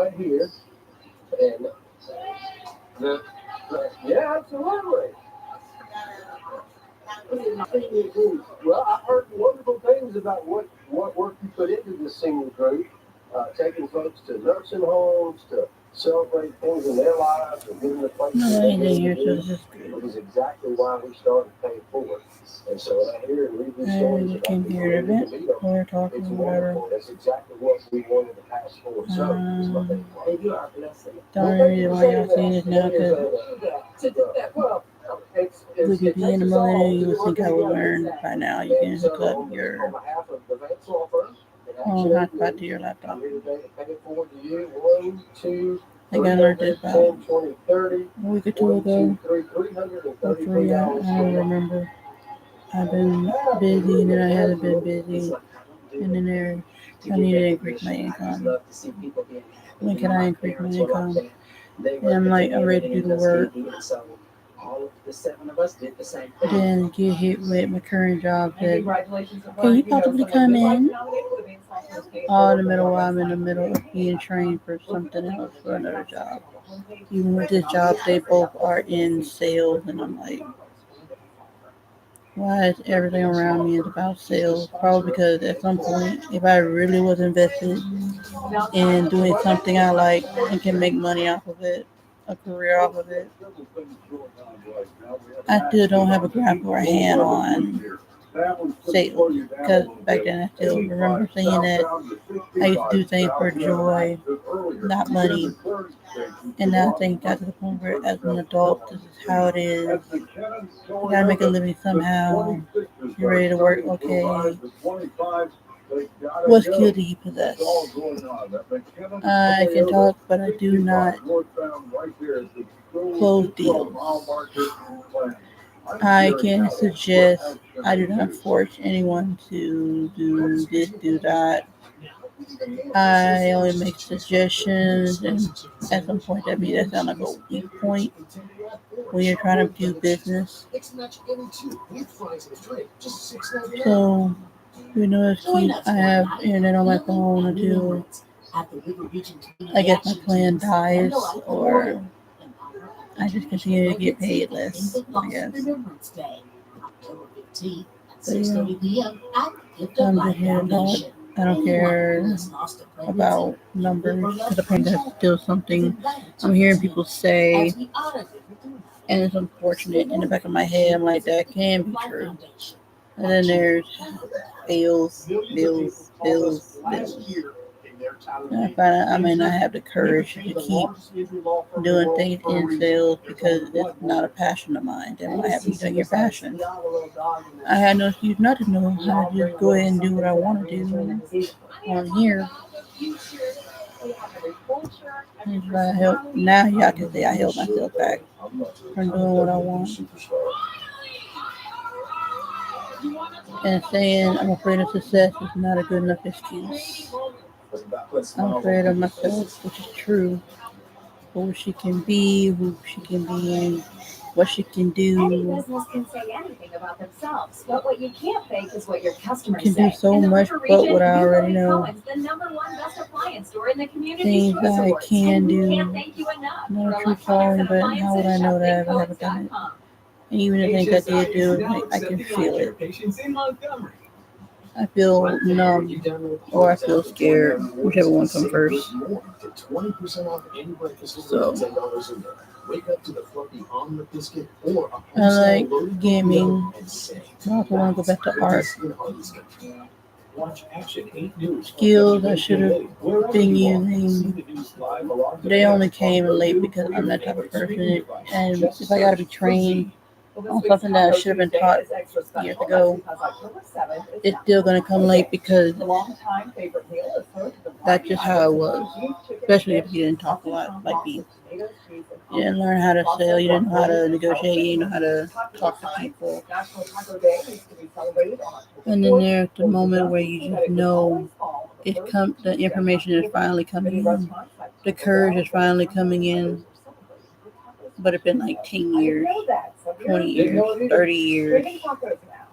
right here, and yeah, absolutely. Well, I've heard wonderful things about what work you put into this senior group, taking folks to nursing homes to celebrate things in their lives and giving the places they need to be. It is exactly why we started paying forward. And so when I hear and read these stories about people who need to meet them, it's wonderful. That's exactly what we wanted to pass forward. So it's my favorite part. Don't really why y'all seeing this now because with you being a millennial, you would think I would learn by now. You can hook up your hotspot to your laptop. I think I learned this about a week or two ago. Or 3, I don't remember. I've been busy and then I haven't been busy. And then I need to increase my income. When can I increase my income? And I'm like, I'm ready to do the work. Then get hit with my current job that, can you possibly come in? All in the middle while I'm in the middle of being trained for something else, for another job. Even with this job, they both are in sales, and I'm like, why is everything around me is about sales? Probably because at some point, if I really was invested in doing something I like and can make money off of it, a career off of it, I still don't have a grasp or a hand on sales. Because back then I still remember saying that I used to do things for joy, not money. And now I think got to the point where as an adult, this is how it is. You gotta make a living somehow. You're ready to work, okay. What skill do you possess? I can talk, but I do not close deals. I can suggest, I do not force anyone to do this, do that. I only make suggestions, and at some point that means that sounds like a weak point when you're trying to do business. So, you know, it's cute. I have internet on my phone until I guess my plan dies, or I just continue to get paid less, I guess. But yeah, I'm just here to talk. I don't care about numbers because apparently that's still something I'm hearing people say, and it's unfortunate. In the back of my head, I'm like, that can be true. And then there's bills. And I may not have the courage to keep doing things in sales because it's not a passion of mine. Then why have you done your passion? I had no excuse not to know how to just go ahead and do what I want to do on here. Now y'all can say I held myself back from doing what I want. And saying I'm afraid of success is not a good enough excuse. I'm afraid of myself, which is true. Who she can be, who she can be, and what she can do. Any business can say anything about themselves, but what you can't fake is what your customers can say. do so much, but what I already know. The #1 best appliance store in the community. Things that I can do. No true calling, but how would I know that if I haven't done it? And even the things I did do, I can feel it. I feel numb or I feel scared, whichever one comes first. So, I like gaming. I also want to go back to art. Skills I should have been using. They only came late because I'm that type of person. And if I got to be trained on something that I should have been taught years ago, it's still going to come late because that's just how it was. Especially if you didn't talk a lot like me. You didn't learn how to sell, you didn't know how to negotiate, you didn't know how to talk to people. And then there's the moment where you just know the information is finally coming in. The courage is finally coming in. But it's been like 10 years, 20 years, 30 years.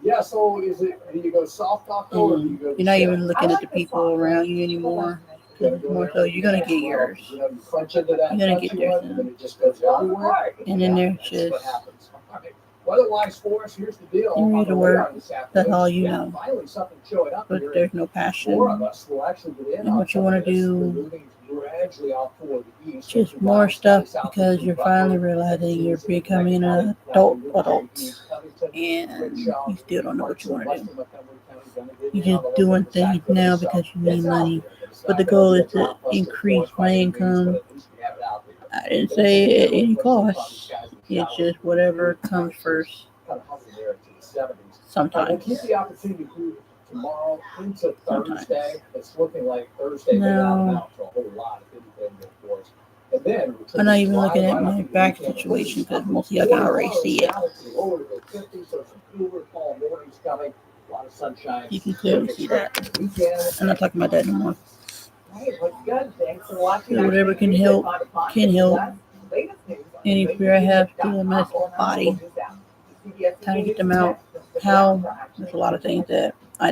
Yeah, so do you go soft talk or do you go? You're not even looking at the people around you anymore. Because more so, you're gonna get yours. You know, you punch into that You're gonna touchy get yours one, and it just goes everywhere. And then there's That's just what happens. All right. Weather-wise for us, here's the deal. you ready to work. That's all you know. Finally, something showing up But here. there's no passion. 4 of us will actually get in And on what you some want of to this. do, We're moving gradually off toward the east. just more stuff because you're finally realizing you're becoming an adult. And you still don't know what you want to do. You're just doing things now because you need money. But the goal is to increase my income. I didn't say at any cost. It's just whatever comes first. Sometimes. We'll keep the opportunity to tomorrow into Thursday. It's looking like Thursday may not amount to a whole lot if anything, of course. And then I'm not even looking at my back situation because most of y'all can already see it. You can clearly see that. I'm not talking about that no more. So whatever can help, can help. Any fear I have to a mess body, trying to get them out. How? There's a lot of things that I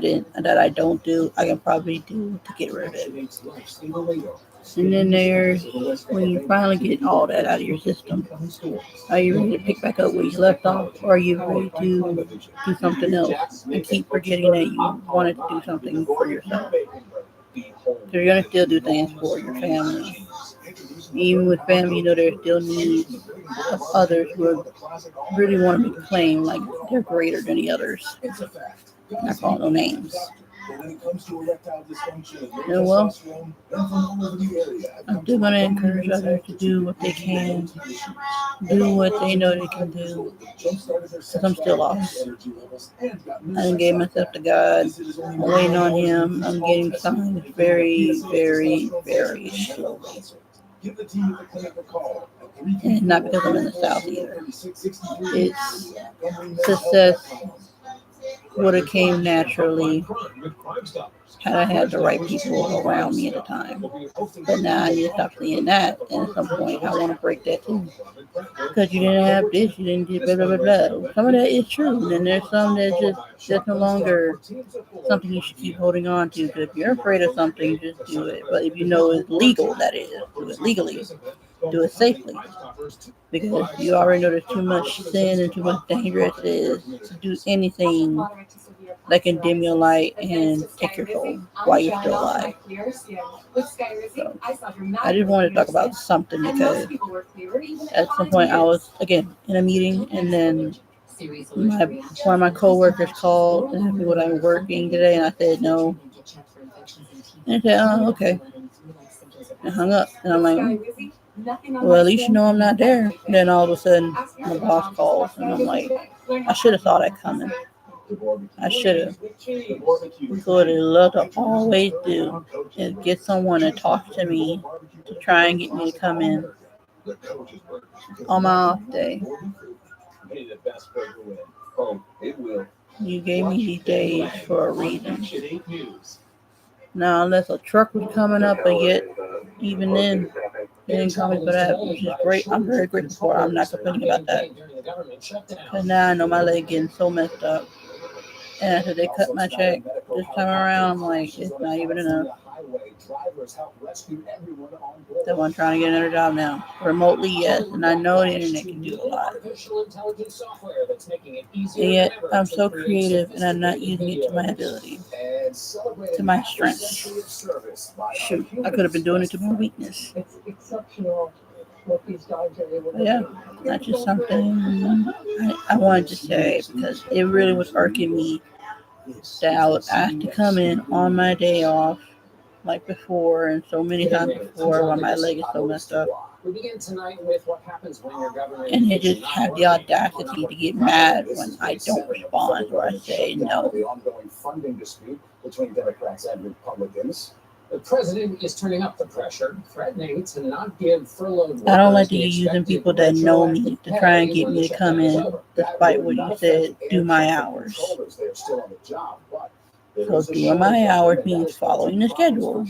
don't do. I can probably do to get rid of it. And then there's when you finally get all that out of your system. Are you ready to pick back up where you left off, or are you ready to do something else and keep forgetting that you wanted to do something for yourself? So you're gonna still do things for your family. Even with family, you know there's still needs of others who really want to make a claim like they're greater than the others. I'm not calling no names. Yeah, well, I'm still going to encourage others to do what they can, do what they know they can do, because I'm still lost. I done gave myself to God. I'm waiting on Him. I'm getting signs very, very, very slowly. And not because I'm in the South either. It's success would have came naturally had I had the right people around me at the time. But now I need to stop seeing that, and at some point I want to break that too. Because you didn't have this, you didn't do blah, blah, blah, blah. Some of that is true, and then there's some that's no longer something you should keep holding on to. Because if you're afraid of something, just do it. But if you know it's legal, that is, do it legally. Do it safely. Because you already know there's too much sin and too much danger it is to do anything that can dim your light and take your soul while you're still alive. So, I just wanted to talk about something because at some point I was, again, in a meeting and then one of my coworkers called and asked me what I'm working today, and I said no. And they said, oh, okay. And hung up. And I'm like, well, at least you know I'm not there. Then all of a sudden, my boss calls, and I'm like, I should have saw that coming. I should have. What I love to always do is get someone to talk to me to try and get me to come in on my off day. You gave me these days for a reason. Now, unless a truck was coming up, and yet, even then, they didn't call me for that, which is great. I'm very grateful for it. I'm not complaining about that. But now I know my leg getting so messed up. And after they cut my check this time around, I'm like, it's not even enough. So I'm trying to get another job now. Remotely, yes. And I know the internet can do a lot. And yet, I'm so creative and I'm not using it to my ability, to my strength. Shoot, I could have been doing it to my weakness. But yeah, that's just something I wanted to say because it really was irking me that I would have to come in on my day off like before and so many times before while my leg is so messed up. We begin tonight with what happens when your government and they just have the audacity to get mad when I don't respond or I say no. The ongoing funding dispute between Democrats and Republicans. The president is turning up the pressure, threatening to not give furloughed workers. I don't like to use using people that know me to try and get me to come in, despite what you said, do my hours. So doing my hours means following the schedule.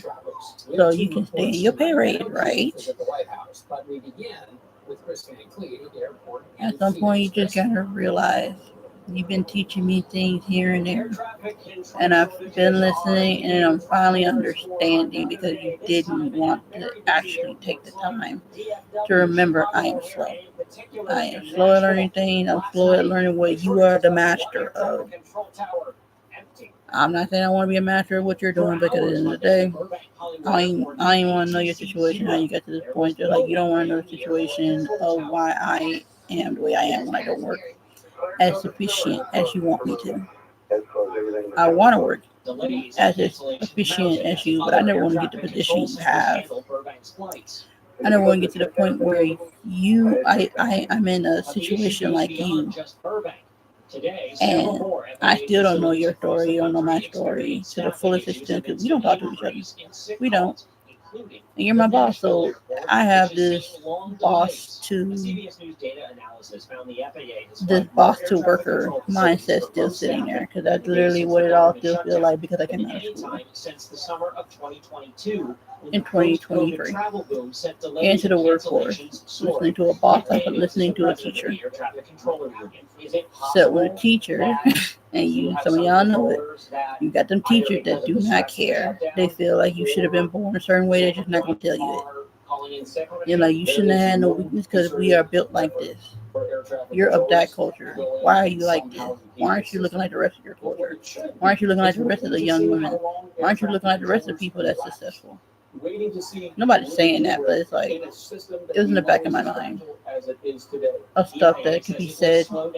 So you can stay in your pay rate, right? At some point, you just gotta realize You've been teaching me things here and there, and I've been listening, and I'm finally understanding because you didn't want to actually take the time to remember I am slow. I am slow at learning things. I'm slow at learning what you are the master of. I'm not saying I want to be a master of what you're doing, because at the end of the day, I ain't want to know your situation, how you got to this point. Just like you don't want to know the situation of why I am the way I am when I don't work as efficient as you want me to. I want to work as efficient as you, but I never want to get the position you have. I never want to get to the point where I'm in a situation like you, and I still don't know your story, you don't know my story to the fullest extent, because we don't talk to each other. We don't. And you're my boss, so I have this boss to worker mindset still sitting there, because that's literally what it all still feels like, because I came out of school in 2023 into the workforce, listening to a boss, listening to a teacher. So with a teacher, and some of y'all know it, you got them teachers that do not care. They feel like you should have been born a certain way. They're just not going to tell you it. You're like, you shouldn't have had no weakness because we are built like this. You're of that culture. Why are you like this? Why aren't you looking like the rest of your culture? Why aren't you looking like the rest of the young women? Why aren't you looking like the rest of the people that's successful? Nobody's saying that, but it's like, it was in the back of my mind of stuff that could be said. But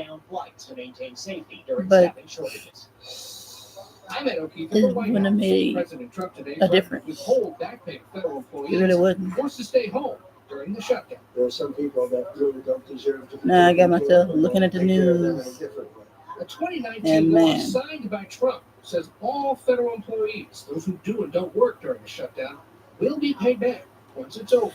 it wouldn't have made a difference. It really wouldn't. Forced to stay home during the shutdown. There are some people that really don't deserve to. Now I got myself looking at the news. A 2019 law signed by Trump says all federal employees, those who do and don't work during the shutdown, will be paid back once it's over.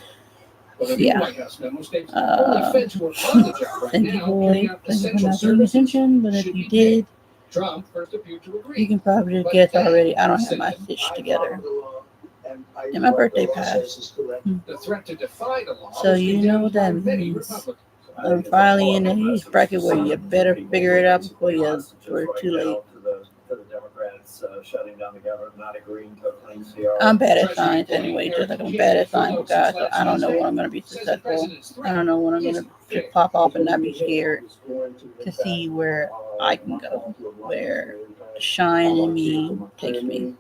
But a new White House memo states only feds who are on the job right now carrying out essential services. But if you did, Trump first appeared to agree. You can probably guess already. I don't have my stitch together. And my birthday passed. The threat to defy the law. So you know what that means. I'm finally in the age bracket where you better figure it out before you're too late. I'm bad at science anyway, just like I'm bad at science with God, so I don't know when I'm going to be successful. I don't know when I'm going to pop off and not be scared to see where I can go, where shine in me takes me.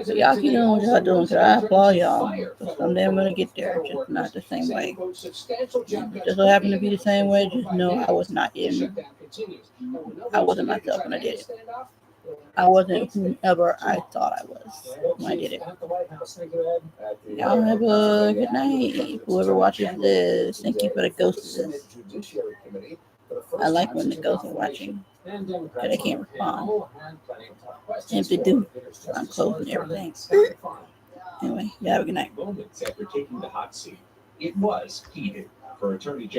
So y'all keep doing what y'all doing, because I applaud y'all. But someday I'm going to get there, just not the same way. Just so happen to be the same way, just know I was not I wasn't myself when I did it. I wasn't whoever I thought I was when I did it. Y'all have a good night. Whoever watches this, thank you for the ghosts. I like when the ghosts are watching, because they can't respond. And if they do, I'm closing everything. Anyway, y'all have a good night. Moments after taking the hot seat, it was heated for Attorney General.